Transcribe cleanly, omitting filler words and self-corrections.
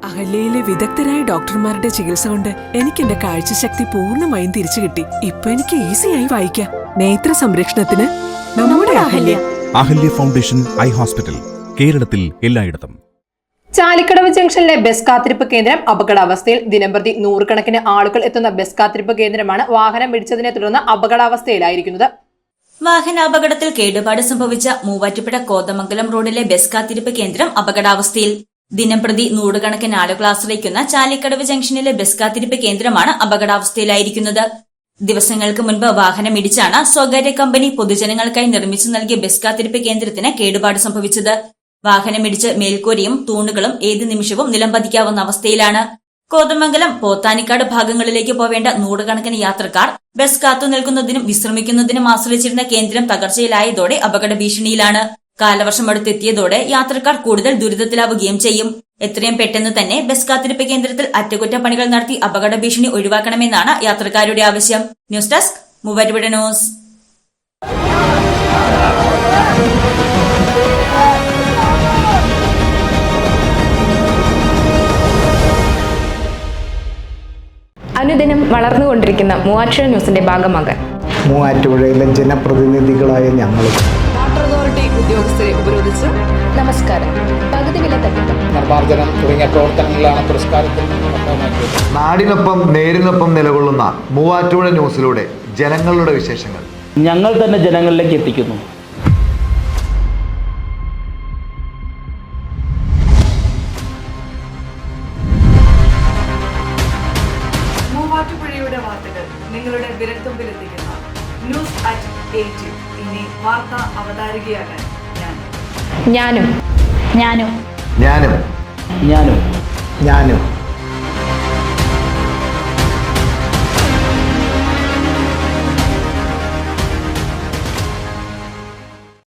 അഹല്യയിലെ വിദഗ്ധരായ ഡോക്ടർമാരുടെ ചികിത്സ കൊണ്ട് എനിക്ക് എന്റെ കാഴ്ചശക്തി പൂർണ്ണമായും തിരിച്ചു കിട്ടി. ഇപ്പൊ എനിക്ക് ഈസിയായി വായിക്കാം. നേത്ര സംരക്ഷണത്തിന് നമ്മുടെ Ahalya. Ahalya foundation eye hospital, കേരളത്തിൽ എല്ലായിടത്തും. ചാലിക്കടവ് ജംഗ്ഷനിലെ ബസ് കാത്തിരിപ്പ് കേന്ദ്രം അപകടാവസ്ഥയിൽ. ദിനംപ്രതി നൂറുകണക്കിന് ആളുകൾ എത്തുന്ന ബസ് കാത്തിരിപ്പ് കേന്ദ്രമാണ് വാഹനം ഇടിച്ചതിനെ തുടർന്ന് അപകടാവസ്ഥയിലായിരിക്കുന്നത്. വാഹനാപകടത്തിൽ കേടുപാട് സംഭവിച്ച മൂവാറ്റുപുഴ കോതമംഗലം റോഡിലെ ബസ് കാത്തിരിപ്പ് കേന്ദ്രം അപകടാവസ്ഥയിൽ. ദിനംപ്രതി നൂറുകണക്കിന് ആളുകൾ ആശ്രയിക്കുന്ന ചാലിക്കടവ് ജംഗ്ഷനിലെ ബസ് കാത്തിരിപ്പ് കേന്ദ്രമാണ് അപകടാവസ്ഥയിലായിരിക്കുന്നത്. ദിവസങ്ങൾക്ക് മുൻപ് വാഹനം ഇടിച്ചാണ് സ്വകാര്യ കമ്പനി പൊതുജനങ്ങൾക്കായി നിർമ്മിച്ചു നൽകിയ ബസ് കാത്തിരിപ്പ് കേന്ദ്രത്തിന് കേടുപാട് സംഭവിച്ചത്. വാഹനമിടിച്ച് മേൽക്കൂരയും തൂണുകളും ഏത് നിമിഷവും നിലംപതിക്കാവുന്ന അവസ്ഥയിലാണ്. കോതമംഗലം പോത്താനിക്കാട് ഭാഗങ്ങളിലേക്ക് പോവേണ്ട നൂറുകണക്കിന് യാത്രക്കാർ ബസ് കാത്തു നിൽക്കുന്നതിനും വിശ്രമിക്കുന്നതിനും ആശ്രയിച്ചിരുന്ന കേന്ദ്രം തകർച്ചയിലായതോടെ അപകട ഭീഷണിയിലാണ്. കാലവർഷം അടുത്തെത്തിയതോടെ യാത്രക്കാർ കൂടുതൽ ദുരിതത്തിലാവുകയും ചെയ്യും. എത്രയും പെട്ടെന്ന് തന്നെ ബസ് കാത്തിരിപ്പ് കേന്ദ്രത്തിൽ അറ്റകുറ്റപ്പണികൾ നടത്തി അപകട ഭീഷണി ഒഴിവാക്കണമെന്നാണ് യാത്രക്കാരുടെ ആവശ്യം. News desk Muvattupuzha news. അനുദിനം വളർന്നുകൊണ്ടിരിക്കുന്ന മൂവാറ്റുപുഴ ന്യൂസിന്റെ ഭാഗമാകാൻ മൂവാറ്റുപുഴയിലെ ജനപ്രതിനിധികളായ ഞങ്ങളും വാട്ടർ അതോറിറ്റി ഉദ്യോഗസ്ഥരെ ഉപരോധിച്ച് നമസ്കാരം പകുതി വില തട്ടിപ്പ് നിർമ്മാർജ്ജനം തുടങ്ങിയ പ്രവർത്തനങ്ങളാണ് പുരസ്കാരത്തിൽ ഭാഗമാക്കിയത്. നാടിനൊപ്പം നേരിനൊപ്പം നിലകൊള്ളുന്ന മൂവാറ്റുപുഴ ന്യൂസിലൂടെ ജനങ്ങളുടെ വിശേഷങ്ങൾ ഞങ്ങൾ തന്നെ ജനങ്ങളിലേക്ക് എത്തിക്കുന്നു. മൂവാറ്റുപുഴയുടെ വാർത്തകൾ നിങ്ങളുടെ വിരൽത്തുമ്പിലെത്തിക്കുന്ന ന്യൂസ്@18. ഇനി വാർത്ത അവതാരികയാകാൻ ഞാനും ഞാനും ഞാനും ഞാനും